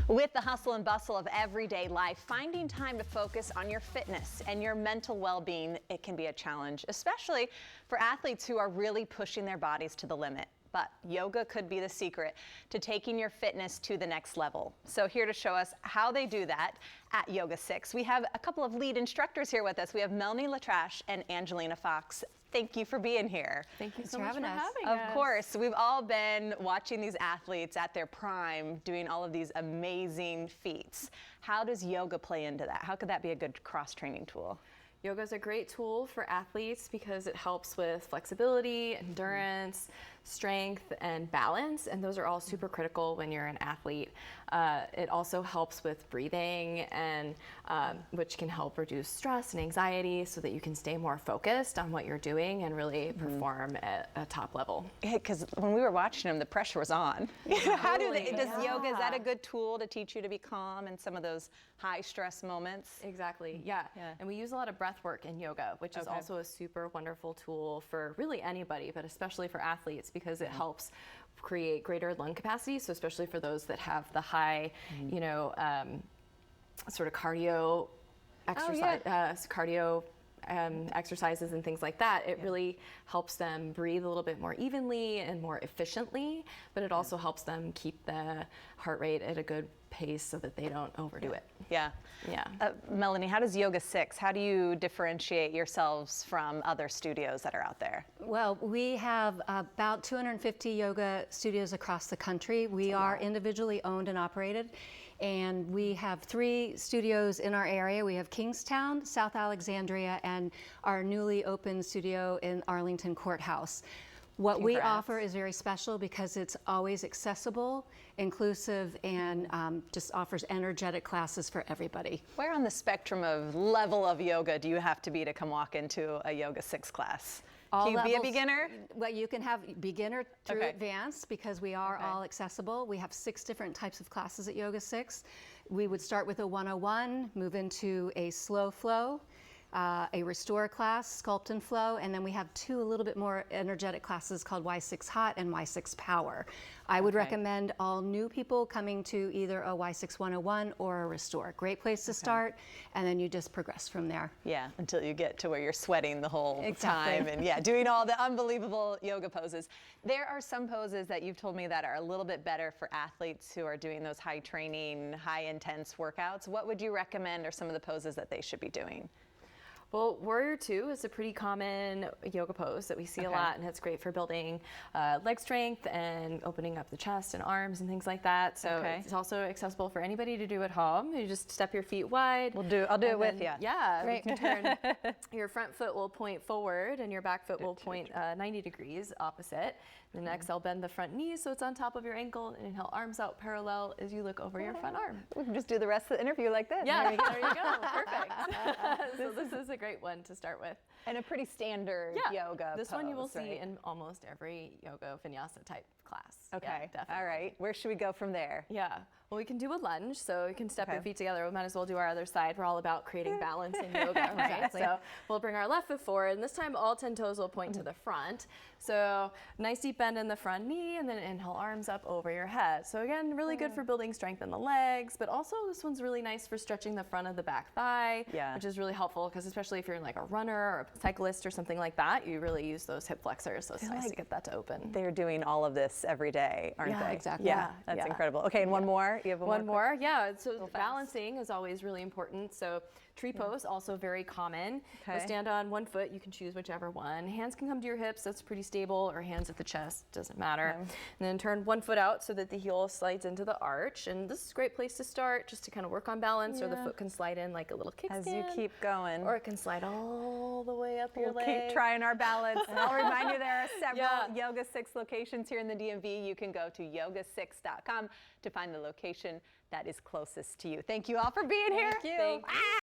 With the hustle and bustle of everyday life, finding time to focus on your fitness and your mental well-being, it can be a challenge, especially for athletes who are really pushing their bodies to the limit. But yoga could be the secret to taking your fitness to the next level. So here to show us how they do that at YogaSix, we have a couple of lead instructors here with us. We have Melanie Latrash and Angelina Fox. Thank you for being here. Thank you so much for having us. Of course, we've all been watching these athletes at their prime doing all of these amazing feats. How does yoga play into that? How could that be a good cross-training tool? Yoga is a great tool for athletes because it helps with flexibility, endurance, strength, and balance, and those are all super critical when you're an athlete. It also helps with breathing, and which can help reduce stress and anxiety so that you can stay more focused on what you're doing and really perform at a top level. Yeah, because when we were watching them, the pressure was on. How do they, does yoga, is that a good tool to teach you to be calm in some of those high stress moments? Exactly, yeah. And we use a lot of breath work in yoga, which is also a super wonderful tool for really anybody, but especially for athletes, because it helps create greater lung capacity. So especially for those that have the high, you know, sort of cardio exercise, exercises and things like that, it really helps them breathe a little bit more evenly and more efficiently, but it also helps them keep the heart rate at a good pace so that they don't overdo it. Melanie, how does YogaSix, how do you differentiate yourselves from other studios that are out there? Well, we have about 250 yoga studios across the country. We are individually owned and operated, and we have 3 studios in our area. We have Kingstown, South Alexandria, and our newly opened studio in Arlington Courthouse. What we offer is very special because it's always accessible, inclusive, and just offers energetic classes for everybody. Where on the spectrum of level of yoga do you have to be to come walk into a YogaSix class? Can you be a beginner? Well, you can have beginner through advanced because we are all accessible. We have 6 different types of classes at YogaSix. We would start with a 101, move into a slow flow, a restore class, sculpt and flow, and then we have 2 a little bit more energetic classes called Y6 Hot and Y6 Power. I would recommend all new people coming to either a Y6 101 or a restore. Great place to start, and then you just progress from there. Yeah, until you get to where you're sweating the whole time and doing all the unbelievable yoga poses. There are some poses that you've told me that are a little bit better for athletes who are doing those high training, high intense workouts. What would you recommend are some of the poses that they should be doing? Well, Warrior 2 is a pretty common yoga pose that we see a lot, and it's great for building leg strength and opening up the chest and arms and things like that. So it's also accessible for anybody to do at home. You just step your feet wide. I'll do it with you. Yeah, great. You can turn, your front foot will point forward and your back foot will point 90 degrees opposite. And then exhale, bend the front knee so it's on top of your ankle, and inhale, arms out parallel as you look over your front arm. We can just do the rest of the interview like this. Yeah, there you go. Perfect. So this is a great one to start with. And a pretty standard yoga This pose, one you will see in almost every yoga vinyasa type class. Okay, definitely. All right. Where should we go from there? Yeah, well, we can do a lunge, so you can step your feet together. We might as well do our other side. We're all about creating balance in yoga, right? So we'll bring our left foot forward, and this time all 10 toes will point to the front. So nice deep bend in the front knee, and then inhale, arms up over your head. So again, really good for building strength in the legs, but also this one's really nice for stretching the front of the back thigh, which is really helpful because especially if you're like a runner or a cyclist or something like that, you really use those hip flexors, so it's nice to get that to open. They're doing all of this every day, aren't they? Exactly. Yeah, that's incredible. Okay, and one more? You have one more? Yeah, so balancing is always really important. So tree pose, also very common. You'll stand on one foot, you can choose whichever one. Hands can come to your hips, that's pretty stable, or hands at the chest, doesn't matter. And then turn one foot out so that the heel slides into the arch. And this is a great place to start, just to kind of work on balance, or the foot can slide in like a little kickstand. As you keep going. Or it can slide all the way up your leg. Keep trying our balance. And I'll remind you there are several YogaSix locations here in the DMV. You can go to yogasix.com to find the location that is closest to you. Thank you all for being here. Thank you.